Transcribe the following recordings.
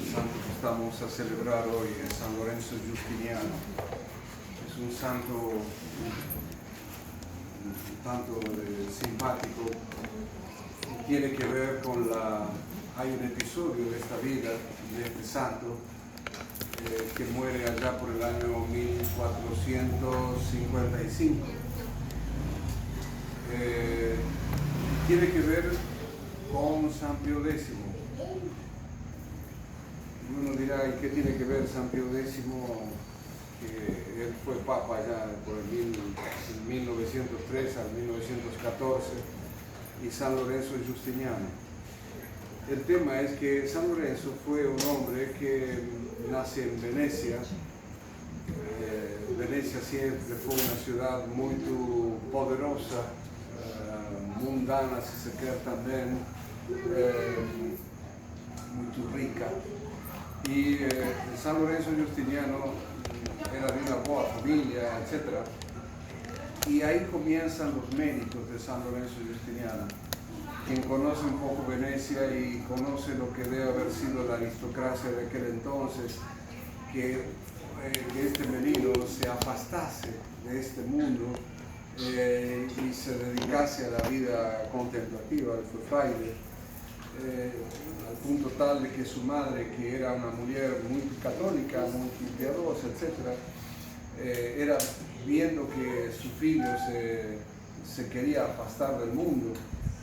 santo que estamos a celebrar hoy es San Lorenzo Giustiniano. Es un santo un tanto simpático y tiene que ver con hay un episodio de esta vida de este santo que muere allá por el año 1455. Tiene que ver con San Pío X. Uno dirá, ¿y qué tiene que ver San Pío X? Que él fue papa ya por el 1903 al 1914, y San Lorenzo Giustiniano. El tema es que San Lorenzo fue un hombre que nace en Venecia. Venecia siempre fue una ciudad muy poderosa, mundana, si se quiere también, muy rica. Y San Lorenzo Giustiniano era de una buena familia, etc. Y ahí comienzan los méritos de San Lorenzo Giustiniano. Quien conoce un poco Venecia y conoce lo que debe haber sido la aristocracia de aquel entonces, que este menino se afastase de este mundo y se dedicase a la vida contemplativa, fue fraile, al punto tal de que su madre, que era una mujer muy católica, muy piadosa, etc., era viendo que su filho se quería pasar del mundo,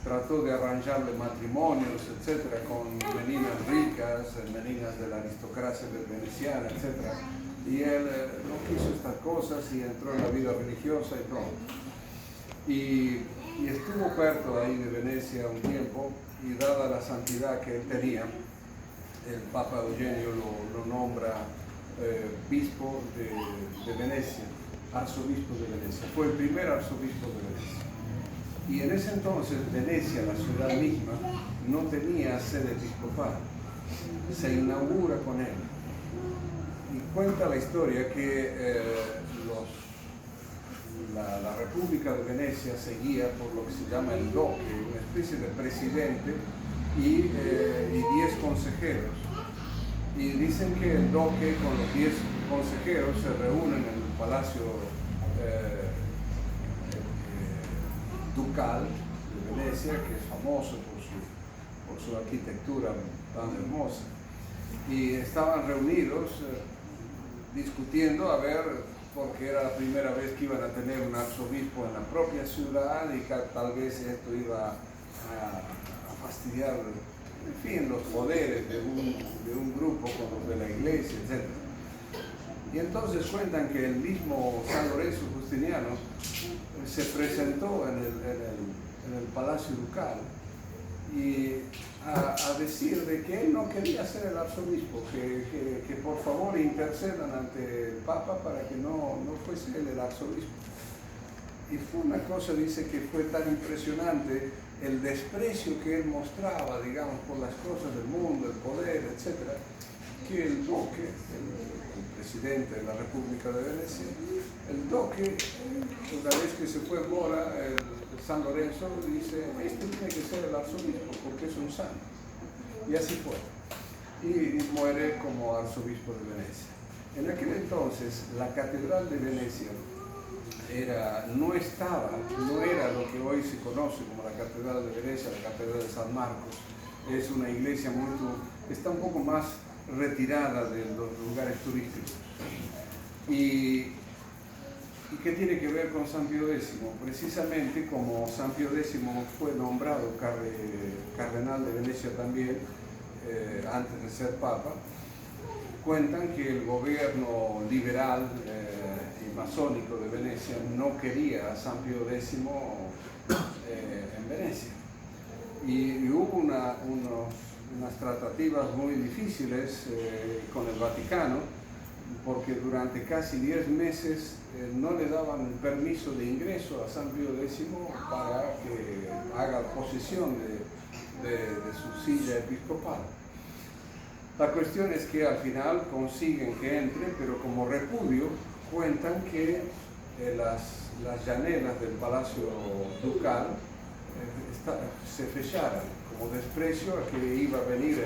trató de arranjarle matrimonios, etc., con meninas ricas, meninas de la aristocracia veneciana, etc., y él no quiso estas cosas y entró en la vida religiosa y pronto. Y estuvo perto ahí de Venecia un tiempo, y dada la santidad que él tenía, el Papa Eugenio lo nombra obispo de Venecia, arzobispo de Venecia. Fue el primer arzobispo de Venecia. Y en ese entonces Venecia, la ciudad misma, no tenía sede episcopal. Se inaugura con él. Y cuenta la historia que la República de Venecia seguía por lo que se llama el Doque, una especie de presidente y 10 consejeros. Y dicen que el Doque con los 10 consejeros se reúnen en el Palacio Ducal de Venecia, que es famoso por su arquitectura tan hermosa. Y estaban reunidos discutiendo a ver, porque era la primera vez que iban a tener un arzobispo en la propia ciudad y que tal vez esto iba a fastidiar, en fin, los poderes de un grupo como los de la iglesia, etc. Y entonces cuentan que el mismo San Lorenzo Giustiniano se presentó en el Palacio Ducal y a decir de que él no quería ser el arzobispo, que por favor intercedan ante el Papa para que no fuese él el arzobispo. Y fue una cosa, dice, que fue tan impresionante el desprecio que él mostraba, digamos, por las cosas del mundo, el poder, etc., que el Duque, el presidente de la República de Venecia, el Duque, una vez que se fue Mora, San Lorenzo dice, este tiene que ser el arzobispo porque es un santo. Y así fue. Y muere como arzobispo de Venecia. En aquel entonces, la catedral de Venecia no era lo que hoy se conoce como la catedral de Venecia, la catedral de San Marcos. Es una iglesia está un poco más retirada de los lugares turísticos. ¿Y qué tiene que ver con San Pío X? Precisamente como San Pío X fue nombrado cardenal de Venecia también, antes de ser papa, cuentan que el gobierno liberal y masónico de Venecia no quería a San Pío X en Venecia. Y hubo unas tratativas muy difíciles con el Vaticano, porque durante casi 10 meses no le daban el permiso de ingreso a San Pío X para que haga posesión de su silla episcopal. La cuestión es que al final consiguen que entre, pero como repudio cuentan que las llaneras del Palacio Ducal se fecharan, como desprecio a que iba a venir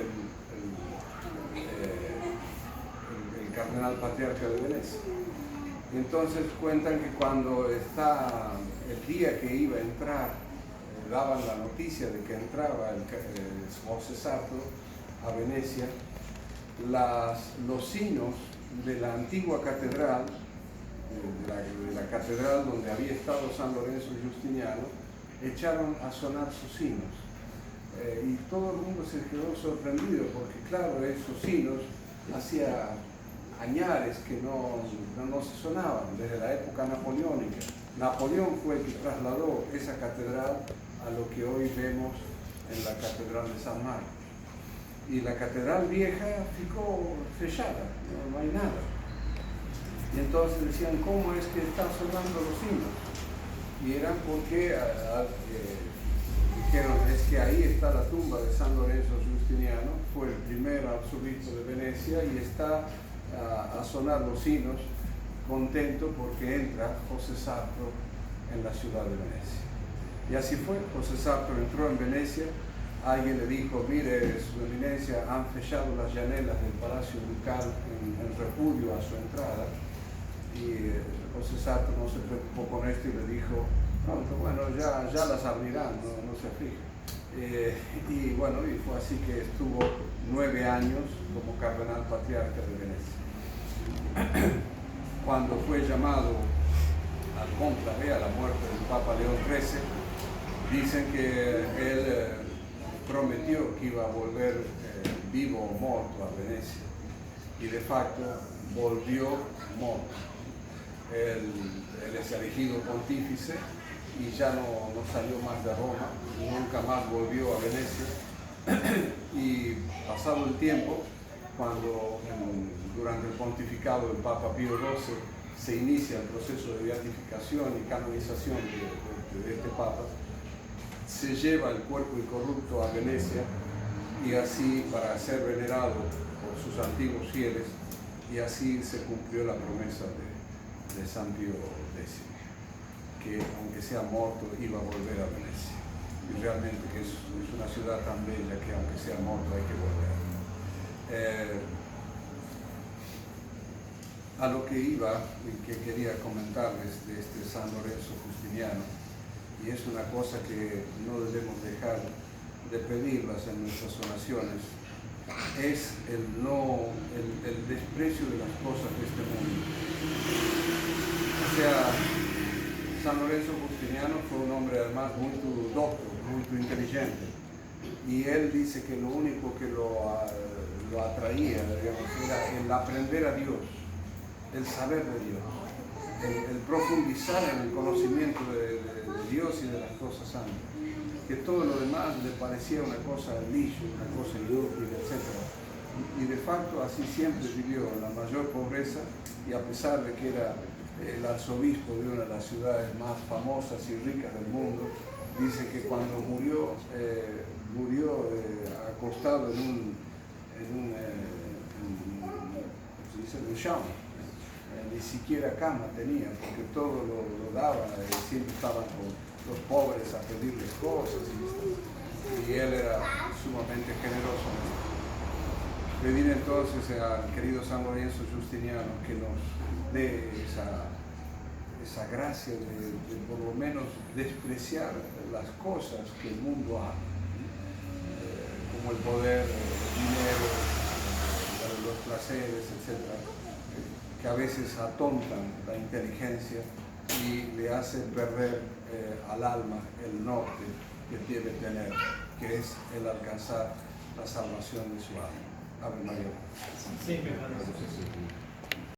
el cardenal patriarca de Venecia. Y entonces cuentan que cuando está el día que iba a entrar, daban la noticia de que entraba el José Sarto a Venecia, los sinos de la antigua catedral, de la catedral donde había estado San Lorenzo Giustiniano, echaron a sonar sus sinos. Y todo el mundo se quedó sorprendido porque, claro, esos sinos hacía añares que no se sonaban desde la época napoleónica. Napoleón fue el que trasladó esa catedral a lo que hoy vemos en la Catedral de San Marcos. Y la catedral vieja ficó sellada, no hay nada. Y entonces decían, ¿cómo es que están sonando los sinos? Y eran porque dijeron, es que ahí está la tumba de San Lorenzo Giustiniano, fue el primer arzobispo de Venecia y está a sonar los sinos, contento porque entra José Sarto en la ciudad de Venecia. Y así fue, José Sarto entró en Venecia, alguien le dijo, mire, su eminencia, han fechado las llanelas del Palacio Ducal en repudio a su entrada. Y José Sarto no se preocupó con esto y le dijo, pronto, bueno, ya las abrirán, no se aflige. Y bueno, y fue así que estuvo 9 años como cardenal patriarca de Venecia. Cuando fue llamado al cónclave, a la muerte del Papa León XIII, dicen que él prometió que iba a volver vivo o muerto a Venecia, y de facto volvió muerto. Él es elegido pontífice y ya no salió más de Roma, nunca más volvió a Venecia. Y pasado el tiempo, cuando durante el pontificado del Papa Pío XII se inicia el proceso de beatificación y canonización de este Papa, se lleva el cuerpo incorrupto a Venecia, y así para ser venerado por sus antiguos fieles, y así se cumplió la promesa de San Pío X, que aunque sea muerto iba a volver a Venecia. Y realmente que es una ciudad tan bella que aunque sea muerto hay que volver. A lo que iba y que quería comentarles de este San Lorenzo Giustiniano, y es una cosa que no debemos dejar de pedirlas en nuestras oraciones, es el desprecio de las cosas de este mundo. O sea, San Lorenzo Giustiniano fue un hombre además muy docto, muy inteligente, y él dice que lo único que lo atraía, digamos, era el aprender a Dios, el saber de Dios, el profundizar en el conocimiento de Dios y de las cosas santas, que todo lo demás le parecía una cosa lisa, una cosa inútil, etc. Y de facto así siempre vivió en la mayor pobreza, y a pesar de que era el arzobispo de una de las ciudades más famosas y ricas del mundo, dice que cuando murió acostado en un champ, ni siquiera cama tenía, porque todo lo daba, siempre estaban los pobres a pedirles cosas, y él era sumamente generoso. Pedir entonces al querido San Lorenzo Giustiniano que nos dé esa gracia de por lo menos despreciar las cosas que el mundo ama, como el poder, el dinero, los placeres, etc., que a veces atontan la inteligencia y le hacen perder al alma el norte que debe tener, que es el alcanzar la salvación de su alma. Ave María. Sí,